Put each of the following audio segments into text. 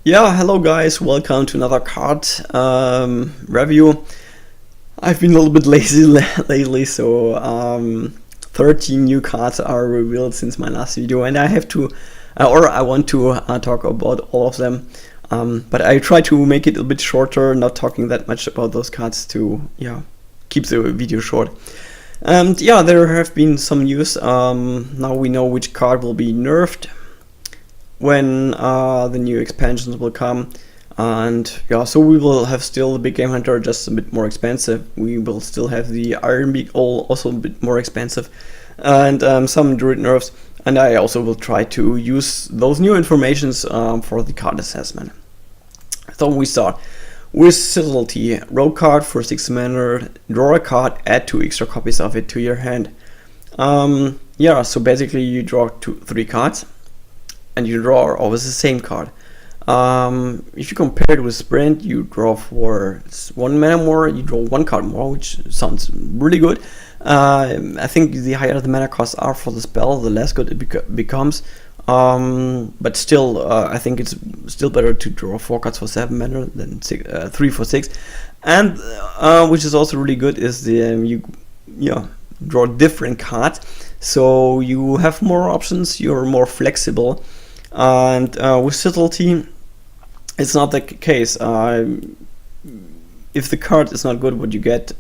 Yeah, hello guys, welcome to another card review. I've been a little bit lazy lately, so 13 new cards are revealed since my last video, and I have to, or I want to talk about all of them. But I try to make it a bit shorter, not talking that much about those cards to, keep the video short. And yeah, there have been some news. Now we know which card will be nerfed when the new expansions will come, and yeah, so we will have still the big game hunter, just a bit more expensive. We will still have the Iron Beak, also a bit more expensive, and some druid nerfs, and I also will try to use those new informations for the card assessment. So we start with Subtlety. Rogue card for 6 mana, draw a card, add 2 extra copies of it to your hand. Yeah, so basically you draw 3 cards and you draw always the same card. If you compare it with Sprint, you draw for 1 mana more, you draw 1 card more, which sounds really good. I think the higher the mana costs are for the spell, the less good it becomes. But still, I think it's still better to draw 4 cards for 7 mana than 3 for 6. And which is also really good is the you draw different cards, so you have more options, you're more flexible. And with Subtlety, it's not the case. If the card is not good, what you get,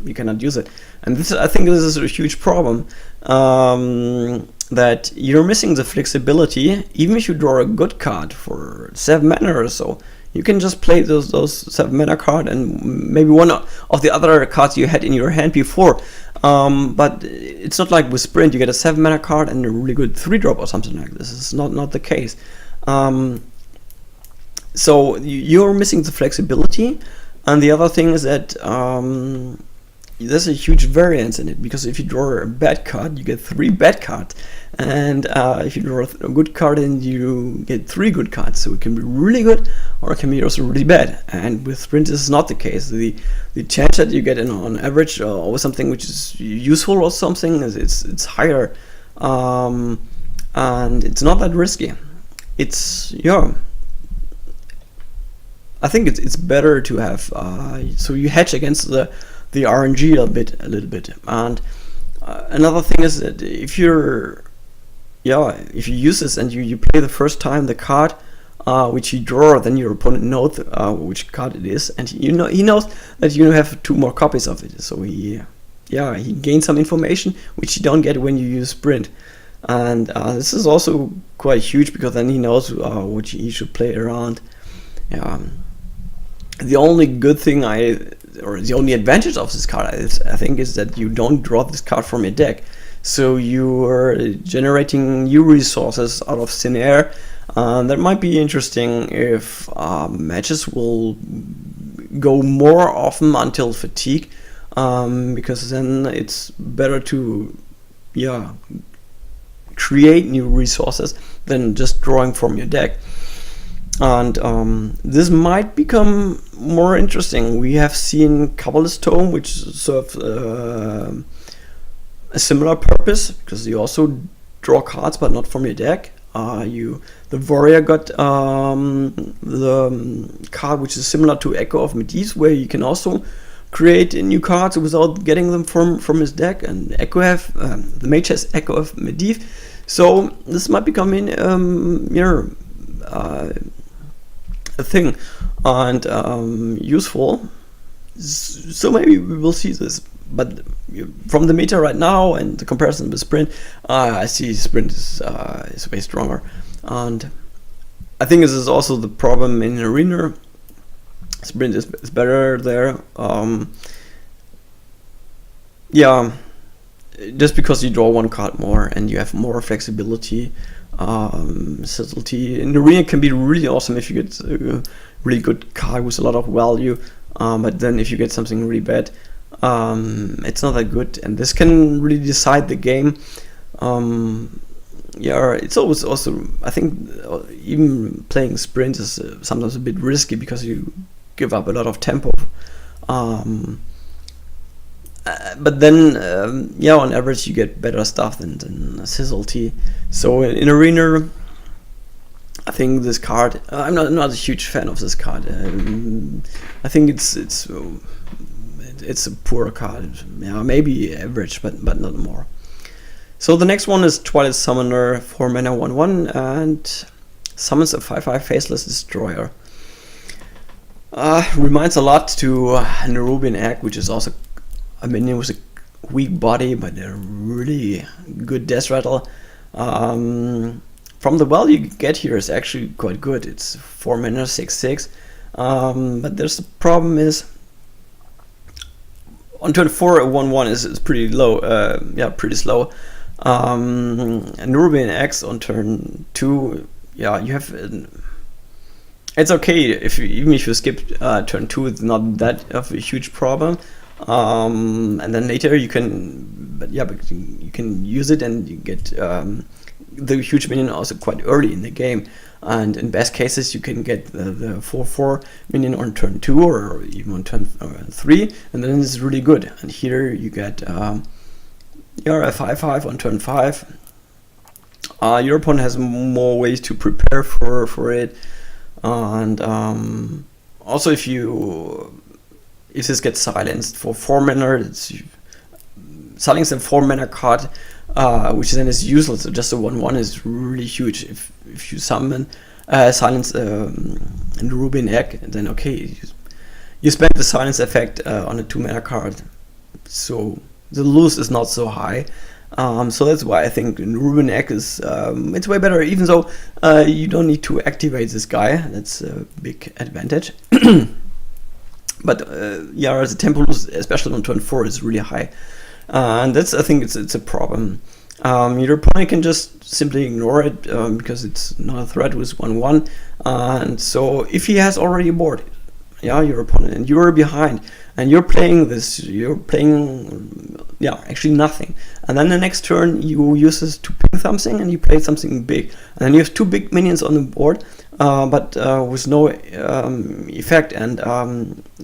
you cannot use it. And I think this is a huge problem, that you're missing the flexibility. Even if you draw a good card for 7 mana or so, you can just play those 7 mana card and maybe one of the other cards you had in your hand before. But it's not like with Sprint, you get a 7 mana card and a really good 3-drop or something like this. It's not the case. So you're missing the flexibility. And the other thing is that there's a huge variance in it, because if you draw a bad card, you get 3 bad cards, and if you draw a good card, then you get 3 good cards. So it can be really good, or it can be also really bad. And with Sprint, this is not the case. The chance that you get on average or something which is useful or something it's higher, and it's not that risky. I think it's better to have so you hedge against the RNG a little bit. And another thing is that if you use this and you play the first time the card which you draw, then your opponent knows which card it is, and he knows that you have 2 more copies of it. So he gains some information which you don't get when you use Sprint. And this is also quite huge, because then he knows what he should play around. The only good thing the only advantage of this card I think is that you don't draw this card from your deck, so you are generating new resources out of thin air. That might be interesting if matches will go more often until fatigue, because then it's better to create new resources than just drawing from your deck. And this might become more interesting. We have seen Kabbalist Tome, which serves a similar purpose, because you also draw cards but not from your deck. The Warrior got the card which is similar to Echo of Medivh, where you can also create new cards without getting them from his deck. And the Mage has Echo of Medivh, so this might become a thing and useful. So maybe we will see this. But from the meta right now and the comparison with Sprint, I see Sprint is way stronger. And I think this is also the problem in Arena. Sprint is better there. Just because you draw 1 card more and you have more flexibility. Subtlety in Arena can be really awesome if you get a really good card with a lot of value, but then if you get something really bad, it's not that good, and this can really decide the game. It's always also, I think, even playing Sprint is sometimes a bit risky, because you give up a lot of tempo. But then, on average, you get better stuff than Subtlety. So in Arena, I think this card, I'm not a huge fan of this card. I think it's a poor card. Yeah, maybe average, but not more. So the next one is Twilight Summoner, 4 mana 1/1, and summons a 5/5 Faceless Destroyer. Reminds a lot to Nerubian Egg, which is also a minion with a weak body but a really good death rattle. From the value you get here is actually quite good. It's 4 mana 6/6, but there's the problem is on turn 4 a 1/1 is pretty low. Yeah, pretty slow. Nerubian X on turn 2, yeah, you have. It's okay even if you skip turn 2, it's not that of a huge problem. And then later you can, but you can use it and you get the huge minion also quite early in the game. And in best cases, you can get the 4/4 minion on turn 2 or even on turn 3, and then it's really good. And here you get a 5/5 on turn 5. Your opponent has more ways to prepare for it, and also if this gets silenced for 4 mana, it's silence a 4 mana card, which then is useless. So just a 1/1 is really huge. If you summon silence Nerubian Egg, then okay, you spend the silence effect on a 2 mana card, so the lose is not so high. So that's why I think Nerubian Egg is it's way better, even though you don't need to activate this guy. That's a big advantage. But yeah, the tempo lose, especially on turn 4, is really high, and I think it's a problem. Your opponent can just simply ignore it because it's not a threat with 1/1, and so if he has already a board, yeah, your opponent, and you're behind, and you're playing actually nothing, and then the next turn you use this to ping something and you play something big, and then you have 2 big minions on the board, but with no effect, and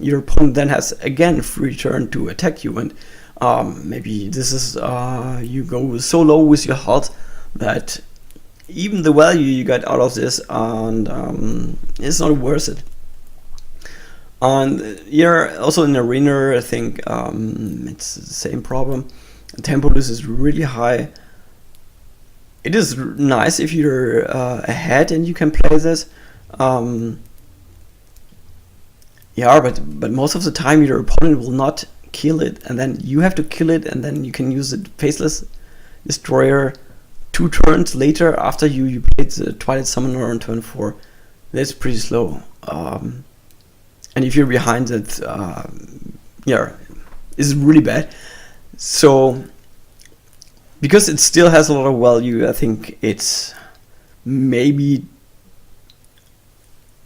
your opponent then has again free turn to attack you, and maybe this is you go so low with your health that even the value you get out of this and it's not worth it. And here also in Arena, I think it's the same problem. Tempo lose is really high. It is nice if you're ahead and you can play this. Yeah, but most of the time your opponent will not kill it, and then you have to kill it, and then you can use the Faceless Destroyer 2 turns later after you played the Twilight Summoner on turn 4. That's pretty slow. And if you're behind it, yeah, it's really bad. So because it still has a lot of value, I think it's maybe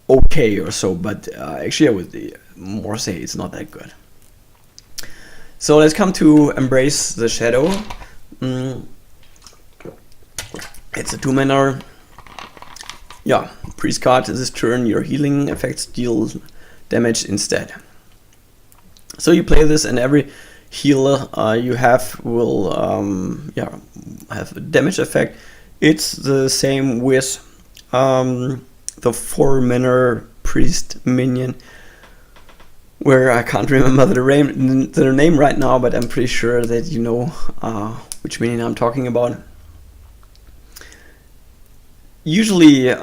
okay or so, but actually I would more say it's not that good. So let's come to Embrace the Shadow. It's a 2 mana. Yeah, priest card. This turn your healing effects deal damage instead. So you play this, and every healer you have will have a damage effect. It's the same with the 4 mana priest minion, where I can't remember the name right now, but I'm pretty sure that you know which minion I'm talking about. Usually,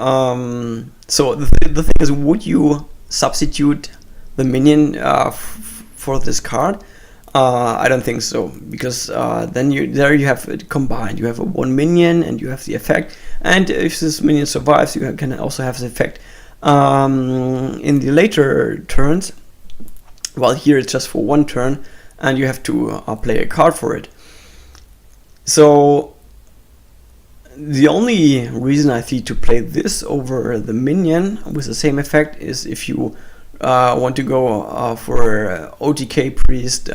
so the thing is, would you substitute the minion for this card? I don't think so, because then you have it combined. You have a 1 minion and you have the effect, and if this minion survives, you can also have the effect in the later turns. Well, here it's just for 1 turn, and you have to play a card for it. So the only reason I see to play this over the minion with the same effect is if you want to go for OTK priest,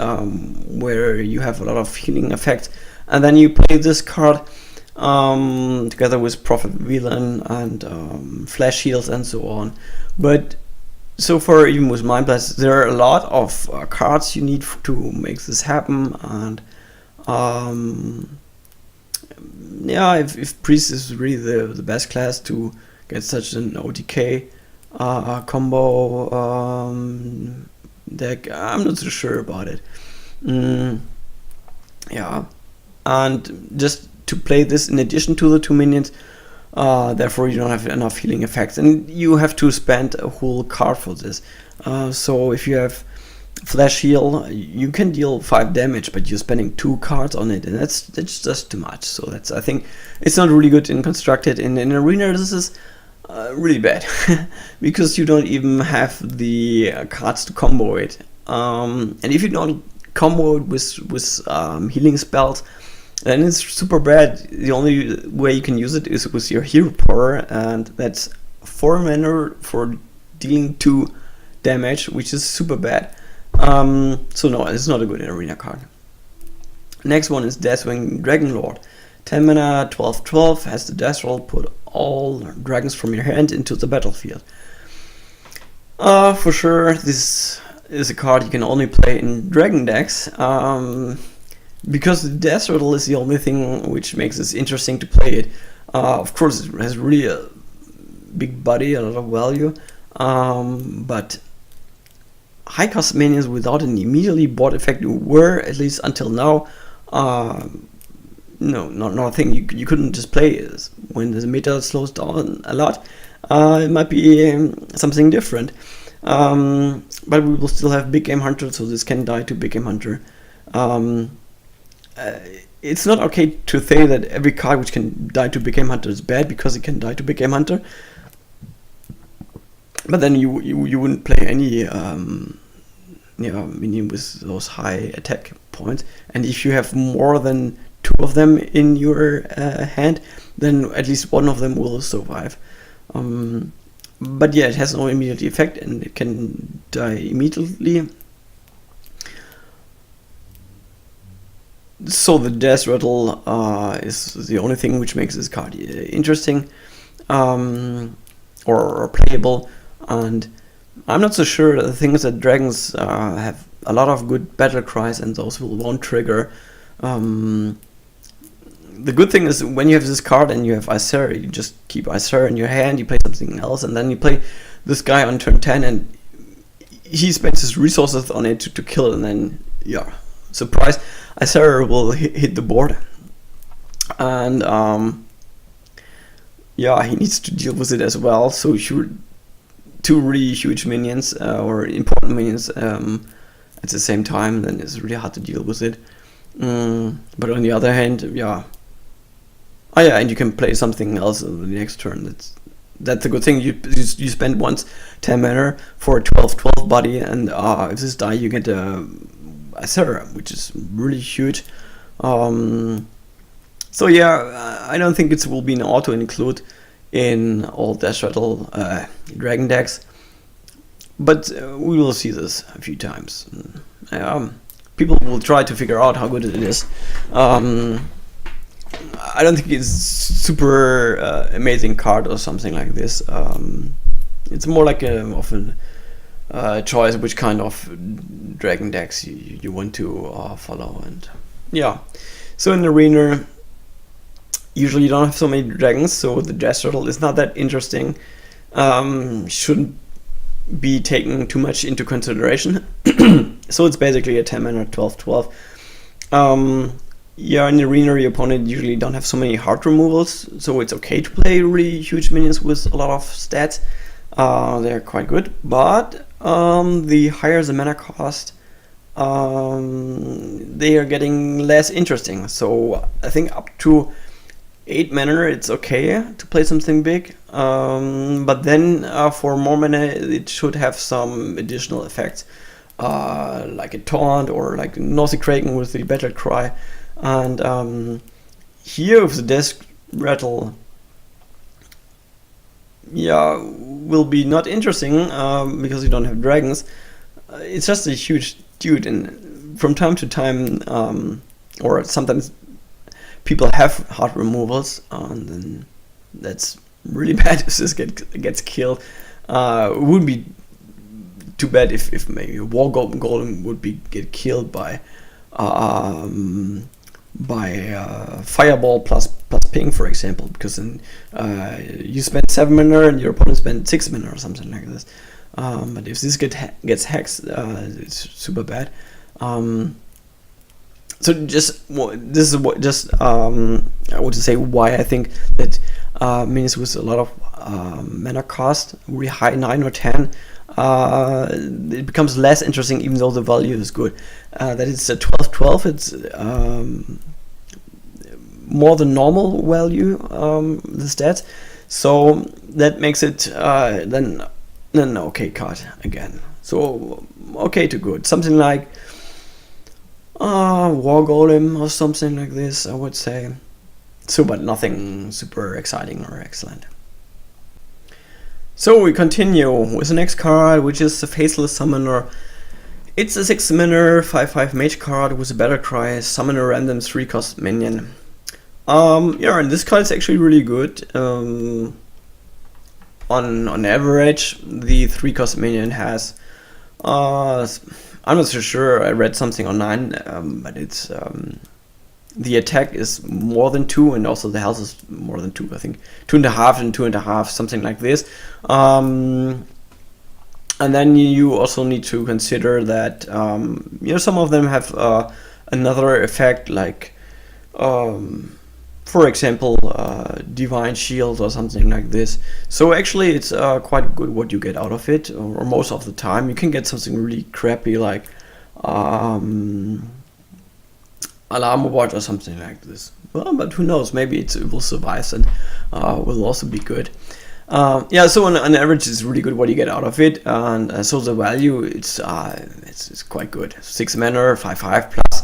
where you have a lot of healing effects, and then you play this card together with Prophet Villain and Flash Heals and so on. But so far, even with Mind Blast, there are a lot of cards you need to make this happen, and yeah, if Priest is really the best class to get such an OTK combo deck. I'm not so sure about it. Yeah, and just to play this in addition to the 2 minions, therefore you don't have enough healing effects, and you have to spend a whole card for this. So if you have Flash Heal, you can deal 5 damage, but you're spending 2 cards on it, and that's just too much. So that's, I think it's not really good in Constructed. In Arena, this is really bad because you don't even have the cards to combo it. And if you don't combo it with healing spells, then it's super bad. The only way you can use it is with your hero power, and that's 4 mana for dealing 2 damage, which is super bad. So no, it's not a good arena card. Next one is Deathwing Dragonlord. 10 mana, 12/12, has the death roll, put all dragons from your hand into the battlefield. For sure, this is a card you can only play in dragon decks, because the death rattle is the only thing which makes this interesting to play it. Of course, it has really a big body, a lot of value, but high cost minions without an immediately bought effect were, at least until now, not a thing. You couldn't just play it. When the meta slows down a lot, it might be something different. But we will still have Big Game Hunter, so this can die to Big Game Hunter. It's not okay to say that every card which can die to Big Game Hunter is bad because it can die to Big Game Hunter. But then you wouldn't play any minion with those high attack points. And if you have more than 2 of them in your hand, then at least one of them will survive. But yeah, it has no immediate effect and it can die immediately. So the death rattle is the only thing which makes this card interesting or playable. And I'm not so sure. The thing is that dragons have a lot of good battle cries, and those won't trigger. The good thing is when you have this card and you have Ysera, you just keep Ysera in your hand, you play something else, and then you play this guy on turn 10, and he spends his resources on it to kill it, and then, yeah, surprise, Ysera will hit the board. And, yeah, he needs to deal with it as well, so two really huge minions, or important minions, at the same time, then it's really hard to deal with it. But on the other hand, yeah. Oh yeah, and you can play something else on the next turn. That's a good thing. You spend once 10 mana for a 12/12 body, and if this die, you get a Ysera, which is really huge. So yeah, I don't think it will be an auto include in all Death Rattle dragon decks, but we will see this a few times. People will try to figure out how good it is. I don't think it's super amazing card or something like this. It's more like often choice which kind of dragon decks you want to follow. And yeah, so in the arena, usually you don't have so many dragons, so the Death Rattle is not that interesting. Shouldn't be taken too much into consideration. So it's basically a 10 mana 12/12. Yeah, in the arena, your opponent usually don't have so many hard removals, so it's okay to play really huge minions with a lot of stats. They're quite good, but the higher the mana cost, they are getting less interesting. So I think up to 8 mana it's okay to play something big, but then for more mana it should have some additional effects, like a taunt or like Nausea Kraken with the battle cry. And here with the Death Rattle, yeah, will be not interesting because you don't have dragons. It's just a huge dude, and from time to time, or sometimes people have hard removals, and then that's really bad if this gets killed. It wouldn't be too bad if maybe a War Golem would get killed by Fireball plus ping, for example, because then you spend 7 mana and your opponent spent 6 mana or something like this. But if this gets hacked, it's super bad. So this is what I would say why I think that minions with a lot of mana cost, really high 9 or 10, it becomes less interesting even though the value is good. That it's a 12/12, it's more than normal value, the stats, so that makes it then an okay card again. So okay to good, something like War Golem or something like this, I would say. So, but nothing super exciting or excellent. So we continue with the next card, which is the Faceless Summoner. It's a 6 mana 5/5 mage card with a battle cry, summon a random 3-cost minion. Yeah, and this card is actually really good. On average, the 3-cost minion has I'm not so sure, I read something online, but it's the attack is more than 2 and also the health is more than 2, I think 2.5 and 2.5, something like this. And then you also need to consider that you know, some of them have another effect, like for example Divine Shield or something like this. So actually it's quite good what you get out of it, or most of the time. You can get something really crappy like Alarm Watch or something like this. Well, but who knows, maybe it will survive and will also be good. Yeah, so on average it's really good what you get out of it, and so the value, it's quite good. 6 mana 5/5 plus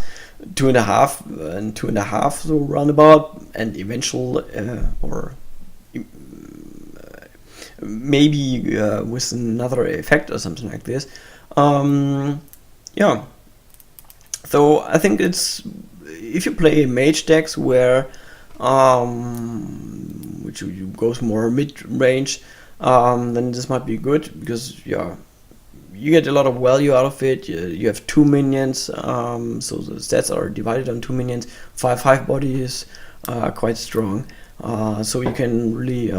2.5 and 2.5, so roundabout, and eventual or maybe with another effect or something like this. Yeah, so I think it's, if you play mage decks where which goes more mid-range, then this might be good, because yeah, you get a lot of value out of it. You have 2 minions, so the stats are divided on 2 minions. 5/5 body is quite strong, so you can really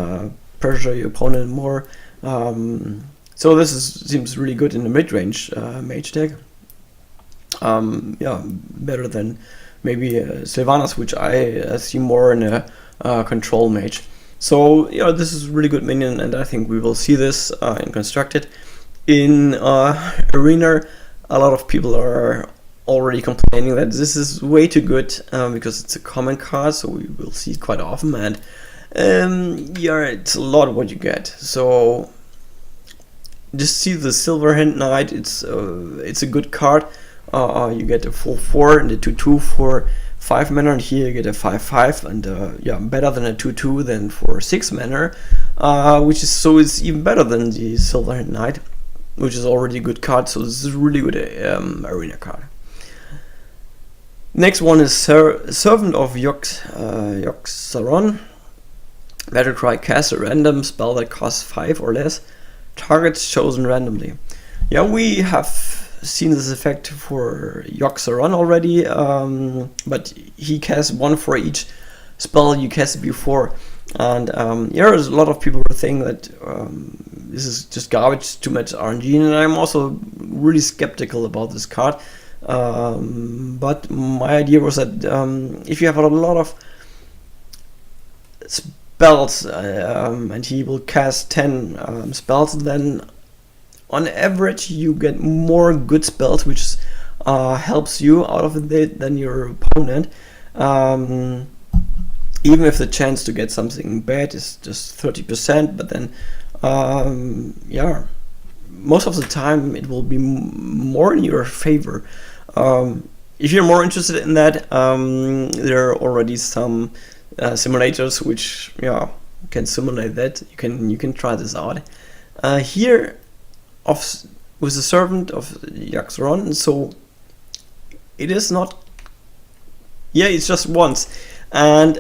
pressure your opponent more. So this seems really good in the mid-range mage deck. Yeah, better than maybe Sylvanas, which I see more in a control mage. So yeah, this is a really good minion, and I think we will see this in Constructed. In Arena, a lot of people are already complaining that this is way too good, because it's a common card, so we will see it quite often, and yeah, it's a lot of what you get. So just see the Silverhand Knight, it's a good card. You get a 4/4 and a 2/2 for 5 mana, and here you get a 5/5, and yeah, better than a 2/2 than for 6 mana, which is, so it's even better than the Silverhand Knight, which is already a good card. So this is a really good arena card. Next one is Servant of Yogg-Saron. Battlecry: cast a random spell that costs 5 or less. Targets chosen randomly. Yeah, we have seen this effect for Yogg-Saron already, but he casts 1 for each spell you casted before. And yeah, there's a lot of people who think that this is just garbage, too much RNG, and I'm also really skeptical about this card. But my idea was that if you have a lot of spells and he will cast 10 spells, then on average you get more good spells, which helps you out of it than your opponent. Even if the chance to get something bad is just 30%, but then yeah, most of the time it will be more in your favor. If you're more interested in that, there are already some simulators which, yeah, can simulate that. You can try this out. Here, with the Servant of Yogg-Saron, so it is not. Yeah, it's just once. And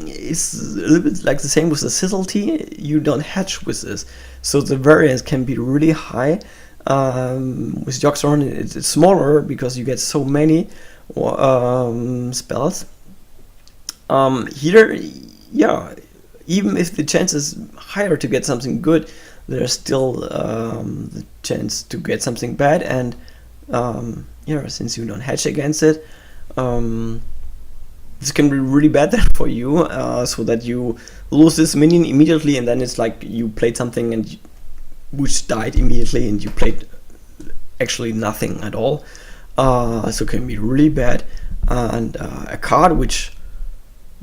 it's a little bit like the same with the Sizzle-Tea. You don't hatch with this, so the variance can be really high. With Yogg-Saron, it's smaller because you get so many spells. Here, yeah, even if the chance is higher to get something good, there's still the chance to get something bad, and yeah, since you don't hedge against it, this can be really bad then for you, so that you lose this minion immediately, and then it's like you played something and which died immediately, and you played actually nothing at all. So it can be really bad, and a card which,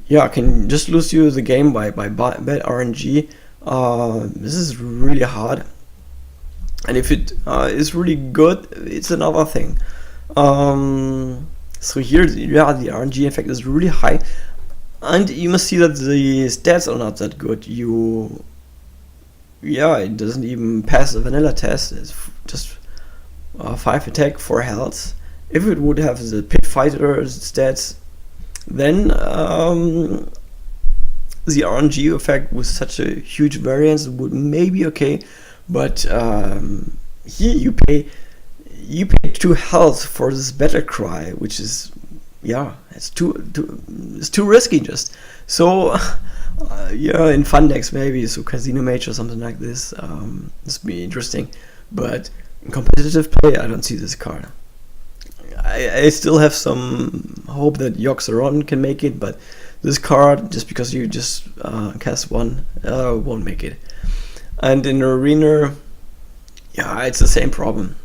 yeah, can just lose you the game by bad RNG. This is really hard, and if it is really good, it's another thing. So here, yeah, the RNG effect is really high, and you must see that the stats are not that good. Yeah, it doesn't even pass the vanilla test. It's just 5 attack, 4 health. If it would have the pit fighter stats, then the RNG effect with such a huge variance would maybe okay, but here you pay 2 health for this battle cry, which is, yeah, it's too risky just. So yeah, in fun decks maybe, so Casino Mage or something like this, this would be interesting, but in competitive play I don't see this card. I still have some hope that Yoxaron can make it, but this card, just because you just cast one, won't make it. And in Arena, yeah, it's the same problem.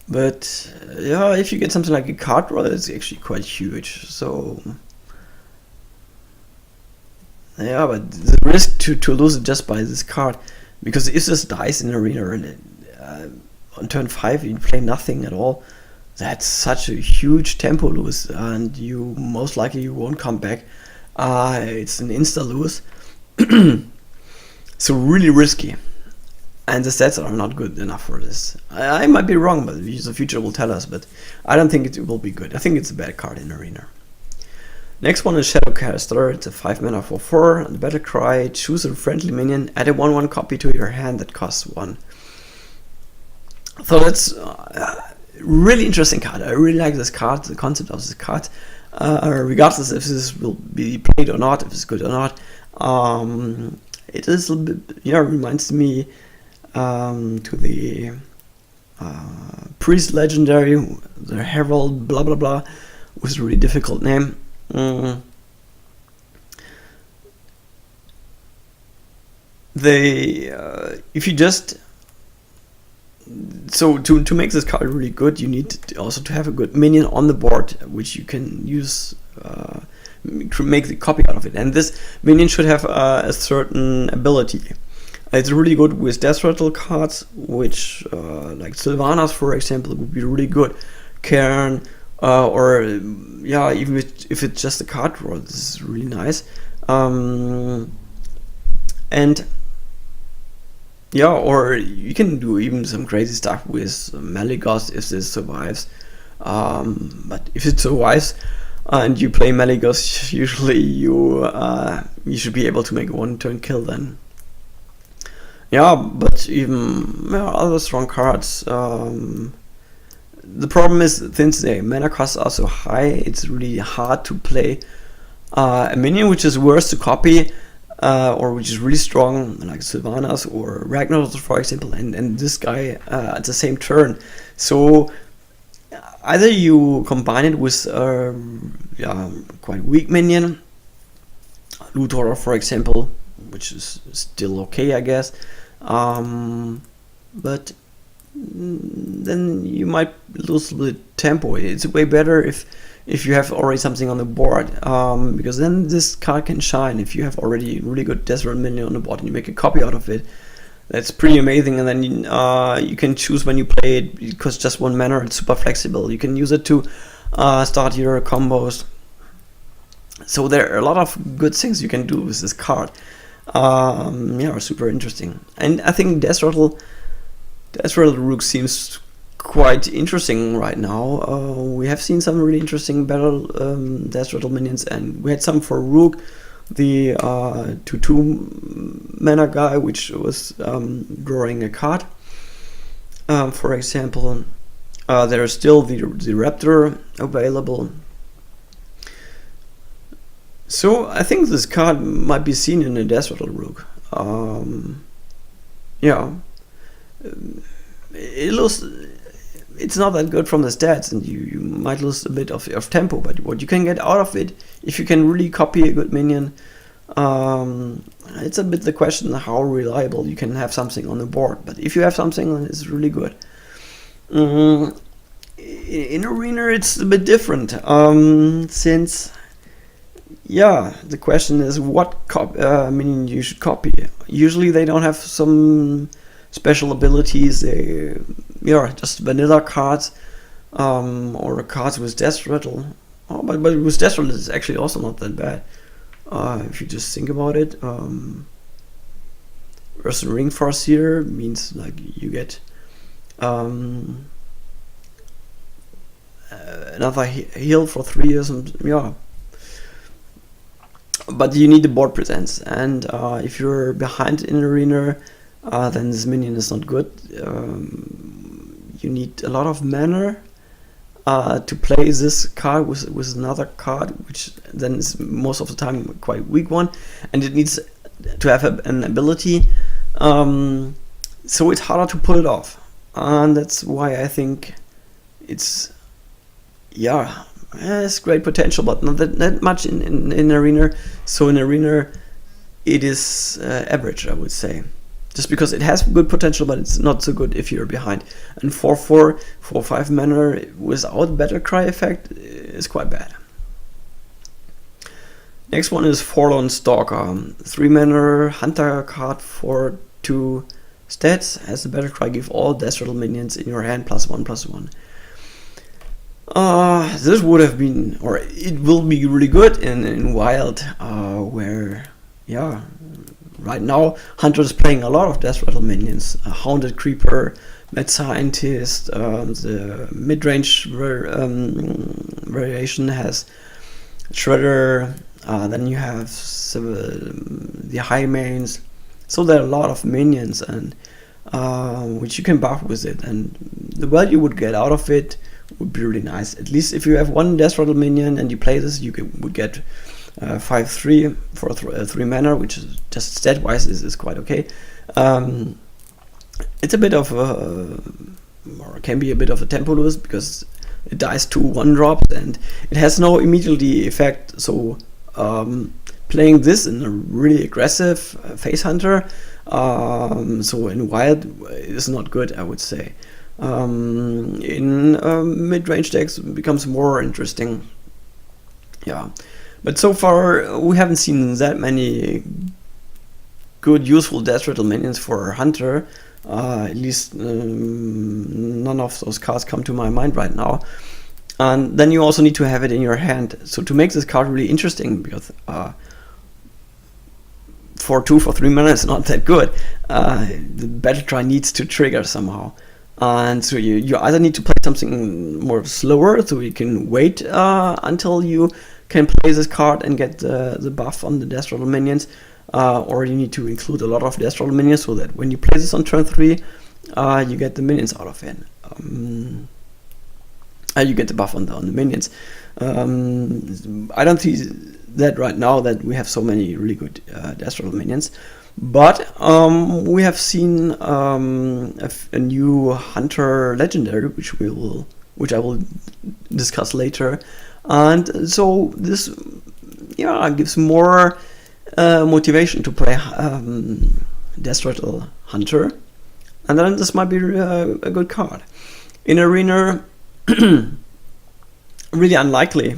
But yeah, if you get something like a card draw, it's actually quite huge. So yeah, but the risk to lose it just by this card, because if this dies in Arena and on turn 5 you play nothing at all, that's such a huge tempo lose, and you most likely you won't come back. It's an insta lose. So really risky, and the stats are not good enough for this. I might be wrong, but the future will tell us, but I don't think it will be good. I think it's a bad card in Arena. Next one is Shadowcaster. It's a 5 mana for 4. The battle cry: choose a friendly minion, add a 1/1 copy to your hand that costs 1. So that's really interesting card. I really like this card, the concept of this card, regardless if this will be played or not, if it's good or not. It is a little bit, yeah, reminds me to the Priest Legendary, the Herald, blah blah blah, with a really difficult name. If you just, so to make this card really good, you need also to have a good minion on the board, which you can use to make the copy out of it. And this minion should have a certain ability. It's really good with Death Rattle cards, which like Sylvanas, for example, would be really good. Cairn, or yeah, even if it's just a card draw, this is really nice. And yeah, or you can do even some crazy stuff with Malygos if this survives. But if it survives and you play Malygos, usually you should be able to make a 1-turn kill then. Yeah, but even other strong cards. The problem is, since the mana costs are so high, it's really hard to play a minion which is worse to copy, or which is really strong, like Sylvanas or Ragnaros, for example, and this guy at the same turn. So either you combine it with quite weak minion, Luthor, for example, which is still okay, I guess, but then you might lose a little bit tempo. It's way better if you have already something on the board, because then this card can shine. If you have already really good Desert minion on the board and you make a copy out of it, that's pretty amazing. And then you can choose when you play it. It costs just 1 mana. It's super flexible. You can use it to start your combos. So there are a lot of good things you can do with this card. Yeah, super interesting. And I think Death Rattle Rook seems quite interesting right now. We have seen some really interesting battle Death Rattle minions, and we had some for Rook, the 2/2 mana guy, which was drawing a card. For example, there is still the Raptor available. So I think this card might be seen in a Death Rattle Rook. Yeah, it's not that good from the stats, and you might lose a bit of tempo, but what you can get out of it, if you can really copy a good minion, it's a bit the question how reliable you can have something on the board. But if you have something, then it's really good. In Arena it's a bit different, since the question is what minion you should copy. Usually they don't have some special abilities, they just vanilla cards, or cards with Death Rattle. But with Death Rattle it's actually also not that bad, if you just think about it. Whereas Ring Farseer means like you get another heal for 3 years, and but you need the board presence, and if you're behind in Arena, then this minion is not good. You need a lot of mana to play this card with another card, which then is most of the time a quite weak one, and it needs to have an ability, so it's harder to pull it off, and that's why I think it's it's great potential, but not that much in Arena. So in Arena it is average, I would say, just because it has good potential, but it's not so good if you're behind. And 4/5 mana without Battle Cry effect is quite bad. Next one is Forlorn Stalker, 3 mana hunter card for 2 stats. Has the Battle Cry, give all Death Rattle minions in your hand +1/+1. This would have been, or it will be really good in Wild, where right now Hunter is playing a lot of Death Rattle minions. Hounded Creeper, Mad Scientist, the mid-range variation has Shredder, then you have the high mains. So there are a lot of minions, and which you can buff with it, and the value you would get out of it would be really nice. At least if you have one Death Rattle minion and you play this, you would get 5/3 for 3 mana, which is just stat wise is quite okay. It's a bit of or can be a bit of a tempo lose, because it dies to 1-drops and it has no immediately effect. So playing this in a really aggressive face hunter, so in Wild, is not good, I would say. In mid-range decks it becomes more interesting. But so far we haven't seen that many good useful Death Rattle minions for Hunter. At least none of those cards come to my mind right now. And then you also need to have it in your hand. So to make this card really interesting, because for 3 mana is not that good, the Battle Cry needs to trigger somehow. And so you either need to play something more slower, so you can wait until you can play this card and get the buff on the Death Rattle minions, or you need to include a lot of Death Rattle minions, so that when you play this on turn 3, you get the minions out of it. You get the buff on the minions. I don't see that right now, that we have so many really good Death Rattle minions. But we have seen a new Hunter Legendary, which I will discuss later, and so this gives more motivation to play Death Rattle Hunter, and then this might be a good card. In Arena, really unlikely.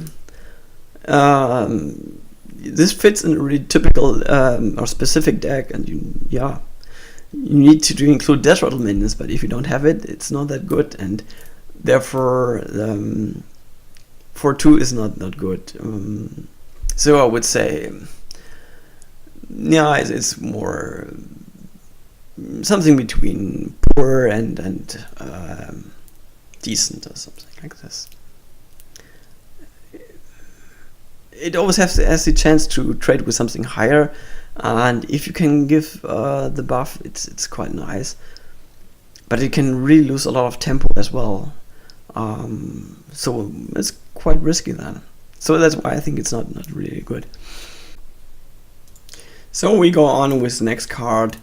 This fits in a really typical or specific deck, and you need to include Death Rattle minions, but if you don't have it, it's not that good, and therefore 4/2 is not good. So I would say it's more something between poor and decent, or something like this. It always has the chance to trade with something higher, and if you can give the buff, it's quite nice. But it can really lose a lot of tempo as well, so it's quite risky then. So that's why I think it's not really good. So we go on with the next card.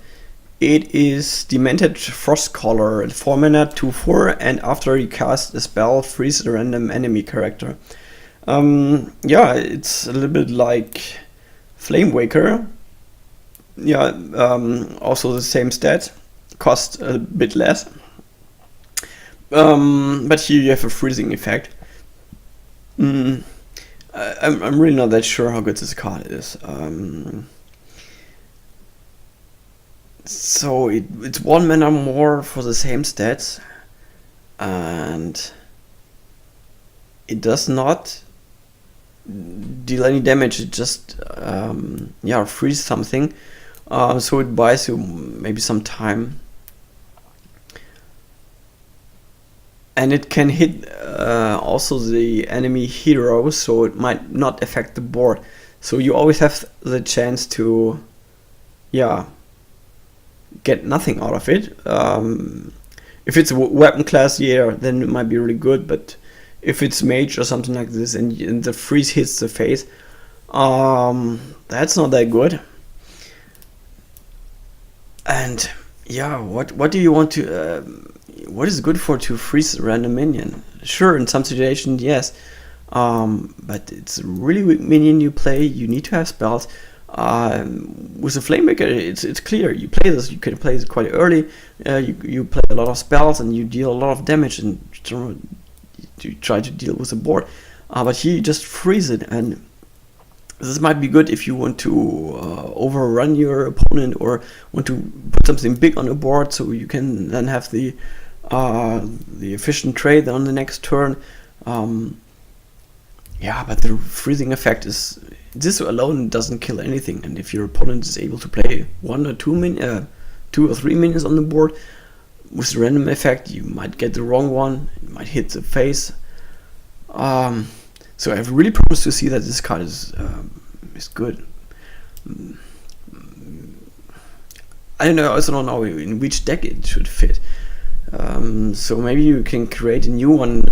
It is Demented Frostcaller, 4 mana, 2/4, and after you cast a spell, freeze a random enemy character. Yeah, it's a little bit like Flamewaker. Yeah, also the same stat, cost a bit less. But here you have a freezing effect. I'm really not that sure how good this card is. So it's 1 mana more for the same stats, and it does not deal any damage. It just yeah, freeze something. So it buys you maybe some time, and it can hit also the enemy hero, so it might not affect the board. So you always have the chance to, yeah, get nothing out of it. If it's a weapon class, yeah, then it might be really good, but if it's mage or something like this and the freeze hits the face, that's not that good. And yeah, what do you want to what is good for to freeze a random minion? Sure, in some situations, yes, but it's a really weak minion you play. You need to have spells. With the Flamemaker, it's clear. You play this, you can play this quite early. You play a lot of spells and you deal a lot of damage and you try to deal with the board. But here you just freeze it, and this might be good if you want to overrun your opponent or want to put something big on the board, so you can then have the efficient trade on the next turn. Yeah, but the freezing effect is, this alone doesn't kill anything, and if your opponent is able to play 1 or 2 or 3 minions on the board with the random effect, you might get the wrong one, it might hit the face. So I have really promised to see that this card is good. I don't know. I also don't know in which deck it should fit. So maybe you can create a new one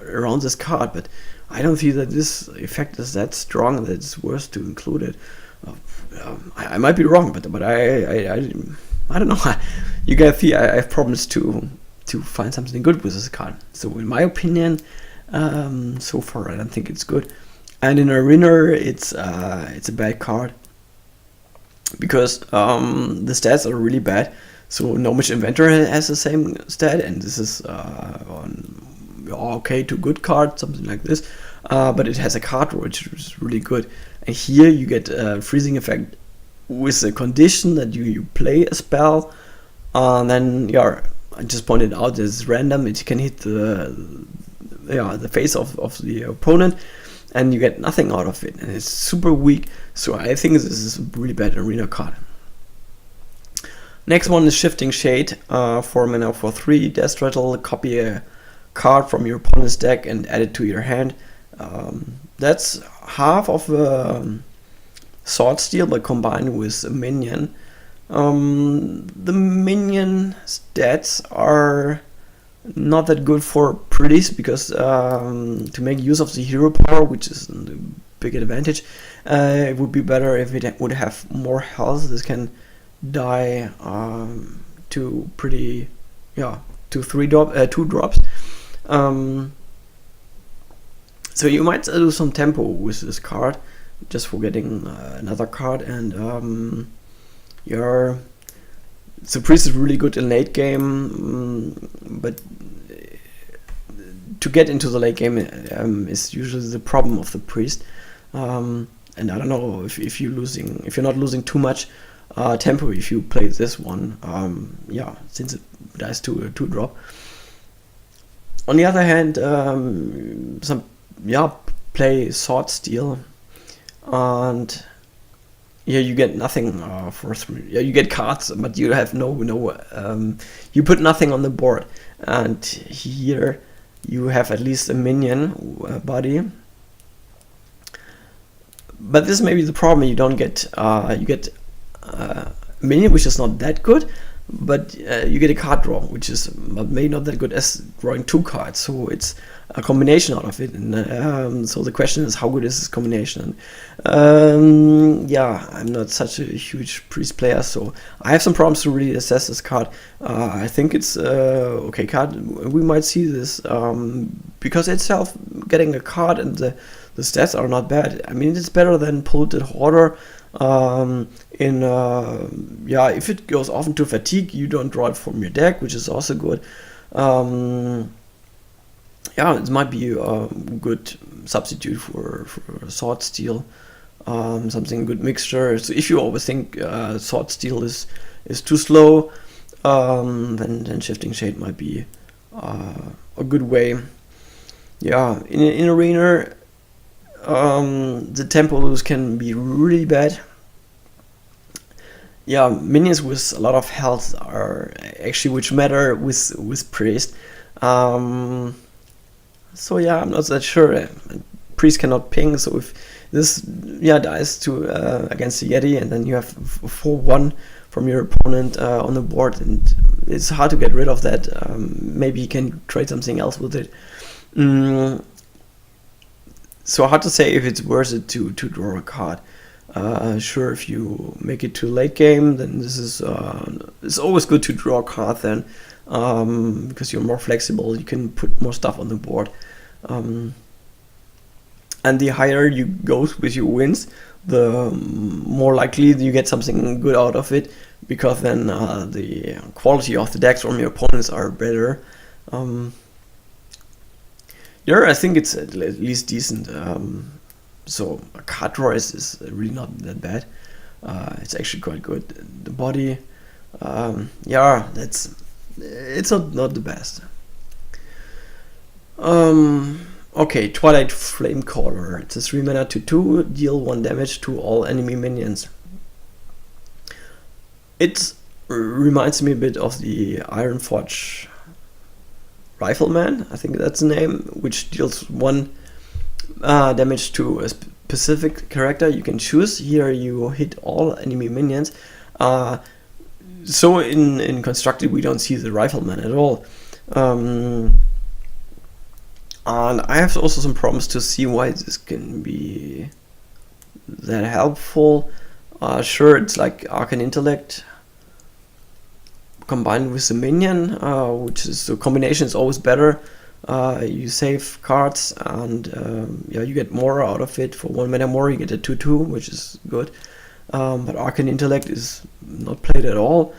around this card, but I don't feel that this effect is that strong that it's worth to include it. I might be wrong, but I don't know. You guys see, I've promised to find something good with this card. So in my opinion, so far I don't think it's good. And in Arena, it's a bad card because the stats are really bad. So No Mage Inventor has the same stat, and this is on okay to good card, something like this. But it has a card which is really good. And here you get a freezing effect with the condition that you play a spell. Then yeah, I just pointed out it's random. It can hit the face of the opponent, and you get nothing out of it, and it's super weak. So I think this is a really bad Arena card. Next one is Shifting Shade, 4 mana for 3, Death Rattle. Copy a card from your opponent's deck and add it to your hand. That's half of Sword Steal, but combined with a minion. The minion stats are not that good for priest because to make use of the hero power, which is a big advantage, it would be better if it would have more health. This can die to pretty, yeah, to 2 drops. So you might do some tempo with this card, just for getting another card, and the priest is really good in late game, but to get into the late game is usually the problem of the priest. And I don't know if you're not losing too much tempo if you play this one. Yeah, since it dies to a 2-drop. On the other hand, play Sword Steal, and yeah, you get nothing for 3. Yeah, you get cards, but you have you put nothing on the board. And here you have at least a minion body. But this may be the problem. You don't get you get a minion which is not that good, but you get a card draw, which is maybe not that good as drawing 2 cards. So it's a combination out of it, and so the question is, how good is this combination? Yeah, I'm not such a huge Priest player, so I have some problems to really assess this card. I think it's okay card. We might see this because itself getting a card and the stats are not bad. I mean, it's better than Polluted Hoarder. Yeah, if it goes off into Fatigue, you don't draw it from your deck, which is also good. Yeah, it might be a good substitute for Sword Steel, something good mixture. So if you always think Sword Steel is too slow, then Shifting Shade might be a good way. Yeah, in Arena, the tempo loss can be really bad. Yeah, minions with a lot of health are actually which matter with Priest. So yeah, I'm not that sure. Priest cannot ping, so if this dies to against the Yeti, and then you have 4-1 from your opponent on the board, and it's hard to get rid of that. Maybe you can trade something else with it. So hard to say if it's worth it to draw a card. Sure, if you make it to late game, then this is it's always good to draw a card then, because you're more flexible, you can put more stuff on the board, and the higher you go with your wins, the more likely you get something good out of it, because then the quality of the decks from your opponents are better. Yeah, I think it's at least decent. So a card draw is really not that bad. It's actually quite good. The body, yeah, it's not the best. Okay, Twilight Flamecaller. It's a 3 mana 2/2, deal 1 damage to all enemy minions. It reminds me a bit of the Ironforge Rifleman, I think that's the name, which deals 1 damage to a specific character you can choose. Here you hit all enemy minions. So in Constructed we don't see the Rifleman at all. And I have also some problems to see why this can be that helpful. Sure, it's like Arcane Intellect combined with the minion, which is the combination is always better. You save cards, and yeah, you get more out of it. For 1 mana more, you get a 2/2, which is good. But Arcane Intellect is not played at all,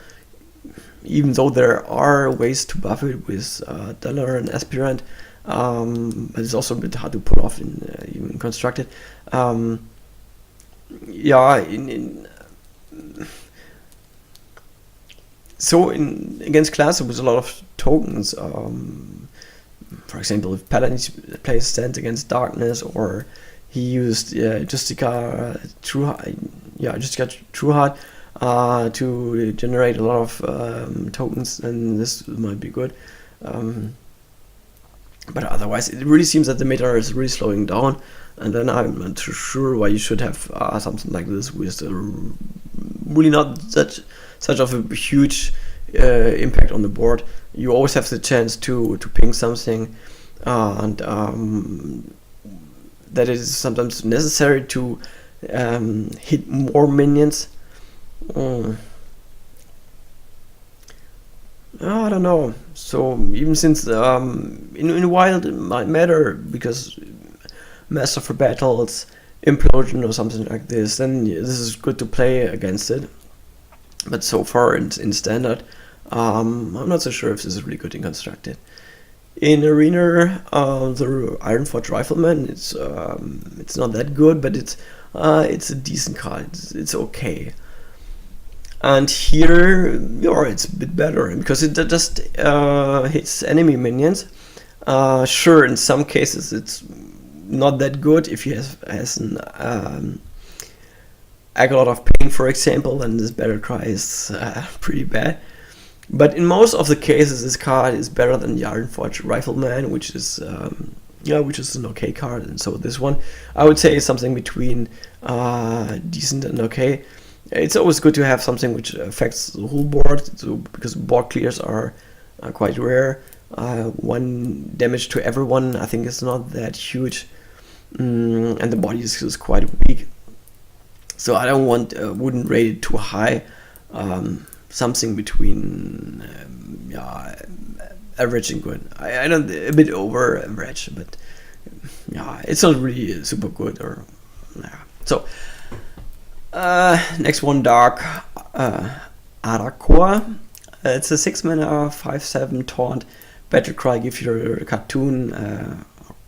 even though there are ways to buff it with Dellar and Aspirant. But it's also a bit hard to pull off in even Constructed. Yeah, so against class with a lot of tokens. For example, if Paladin plays Stand Against Darkness, or he used Justica Trueheart to generate a lot of tokens, then this might be good. But otherwise, it really seems that the meta is really slowing down, and then I'm not too sure why you should have something like this with really not such of a huge impact on the board. You always have the chance to ping something, and that is sometimes necessary to hit more minions. I don't know. So even since in Wild it might matter, because Master for Battles, Implosion or something like this, then this is good to play against it. But so far in Standard, I'm not so sure if this is really good in Constructed. In Arena, the Ironforge Rifleman, it's not that good, but it's a decent card. It's okay. And here, it's a bit better, because it just hits enemy minions. Sure, in some cases it's not that good. If he has an Agolot of Pain, for example, then this Battle Cry is pretty bad. But in most of the cases, this card is better than the Ironforge Rifleman, which is an okay card. And so this one, I would say, is something between decent and okay. It's always good to have something which affects the whole board, so because board clears are quite rare. One damage to everyone, I think, is not that huge, and the body is quite weak. So I don't want, wouldn't rate it too high. Something between average and good. I don't, a bit over average, but yeah, it's not really super good. Or yeah. So next one, Dark Arakor. It's a 6 mana 5/7 taunt. Battle Cry gives your cartoon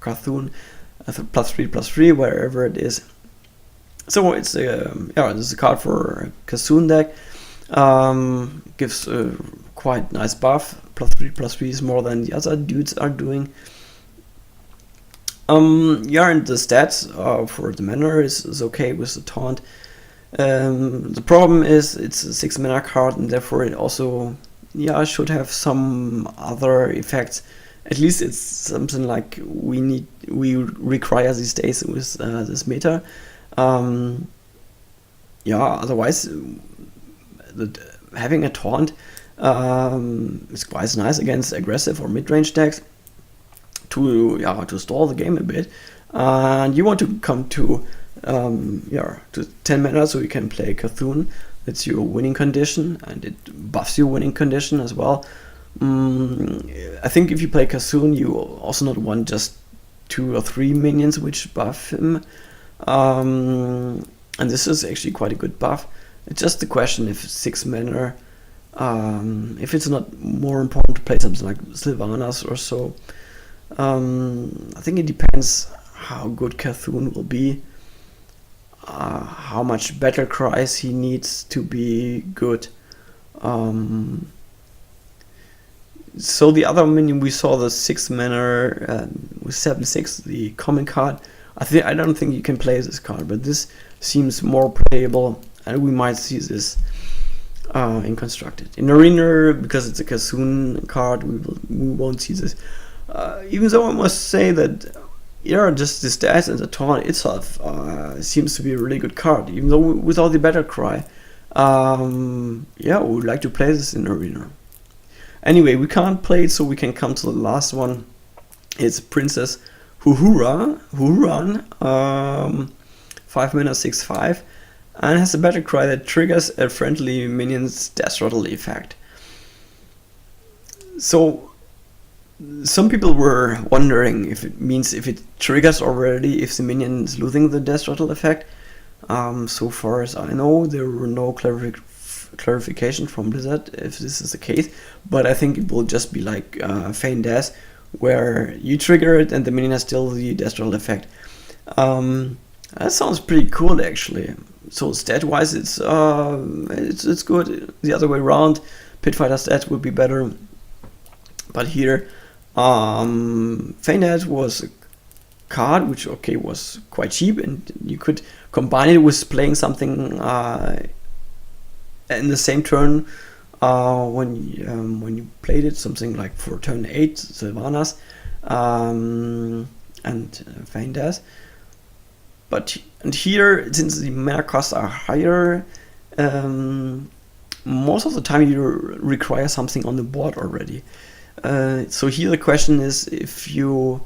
+3/+3 wherever it is. So it's this is a card for Kassoon deck. Gives a quite nice buff. +3/+3 is more than the other dudes are doing. And the stats for the mana is okay with the taunt. The problem is it's a 6 mana card, and therefore it also should have some other effects. At least it's something like we require these days with this meta. Otherwise, having a taunt is quite nice against aggressive or mid-range decks to stall the game a bit. And you want to come to 10 mana, so you can play Cthulhu. That's your winning condition, and it buffs your winning condition as well. I think if you play Cthulhu, you also not want just 2 or 3 minions which buff him. And this is actually quite a good buff. It's just the question if 6 mana, if it's not more important to play something like Sylvanas or so. I think it depends how good Cthulhu will be, how much Battle Cries he needs to be good. So the other minion we saw, the 6 mana with 7/6, the common card. I don't think you can play this card, but this seems more playable, and we might see this in Constructed. In Arena, because it's a Kassoon card, we won't see this. Even though I must say that just the stats and the taunt itself seems to be a really good card, even though without the Battle Cry. We would like to play this in Arena. Anyway, we can't play it, so we can come to the last one. It's Princess Huhuran, 5 mana 6/5, and has a Battle Cry that triggers a friendly minion's Death Rattle effect. So some people were wondering if it means if it triggers already if the minion is losing the Death Rattle effect. So far as I know, there were no clarification from Blizzard if this is the case, but I think it will just be like Feign Death, where you trigger it and the minion has still the Death Rattle effect. That sounds pretty cool, actually. So stat-wise, it's good. The other way around, Pitfighter stat would be better. But here, Feign Death was a card which was quite cheap, and you could combine it with playing something in the same turn when you played it, something like for turn 8, Sylvanas and Feign Death. And here, since the mana costs are higher, most of the time you require something on the board already. So here the question is if you,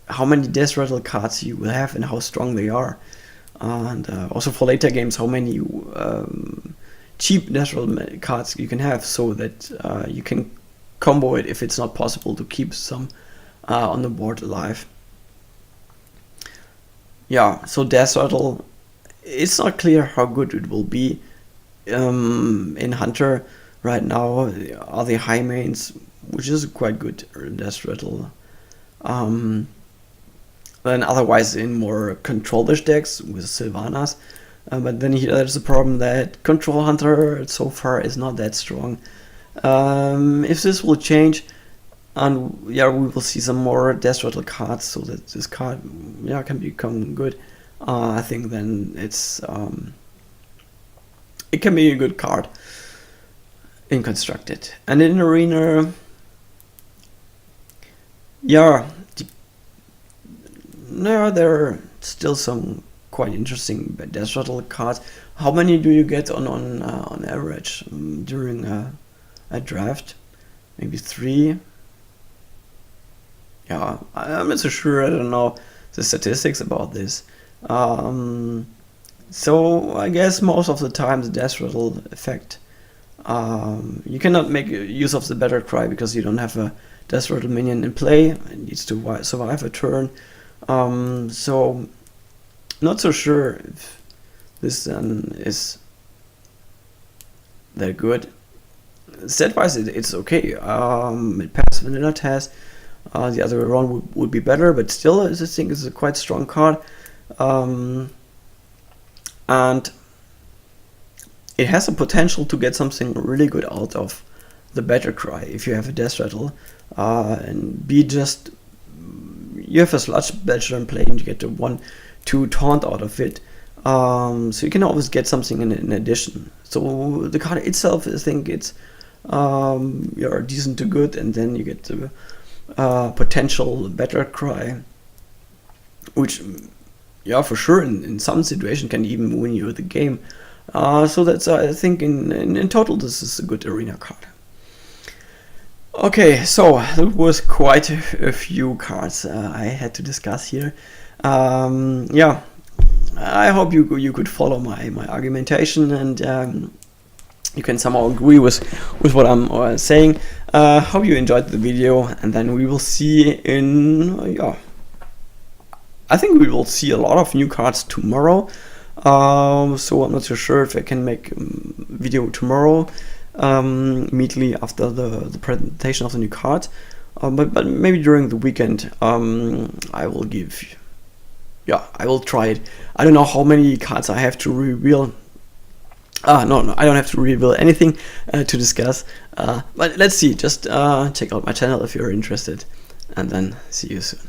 how many Death Rattle cards you will have and how strong they are. And also for later games, how many cheap Death Rattle cards you can have, so that you can combo it if it's not possible to keep some on the board alive. So Death Rattle, it's not clear how good it will be. In Hunter right now are the high mains, which is quite good Death Rattle. Then otherwise in more control-ish decks with Sylvanas. But then there's the problem that Control Hunter so far is not that strong. If this will change, and we will see some more Death Rattle cards, so that this card can become good. I think then it can be a good card in Constructed. And in Arena, there are still some quite interesting Death Rattle cards. How many do you get on average during a draft? Maybe 3. Yeah, I'm not so sure. I don't know the statistics about this. So I guess most of the time the Death Rattle effect, you cannot make use of the Battle Cry because you don't have a Death Rattle minion in play. It needs to survive a turn. So not so sure if this then is that good. Stat-wise, it's okay. It passes vanilla test. The other way around would be better, but still, I think it's a quite strong card. And it has the potential to get something really good out of the Battle Cry if you have a Death Rattle, and be just, you have a Sludge Badger in play and you get a 1/2 taunt out of it, so you can always get something in addition. So the card itself, I think it's you're decent to good, and then you get the potential Battle Cry, which, yeah, for sure in some situation can even win you the game. So that's, I think in total this is a good arena card. Okay, so that was quite a few cards I had to discuss here. Yeah, I hope you could follow my argumentation, and you can somehow agree with what I'm saying. Hope you enjoyed the video, and then we will see in I think we will see a lot of new cards tomorrow. So I'm not so sure if I can make a video tomorrow, immediately after the presentation of the new card, but maybe during the weekend I will give, I will try it. I don't know how many cards I have to reveal. No, I don't have to reveal anything to discuss, but let's see. Just check out my channel if you're interested, and then see you soon.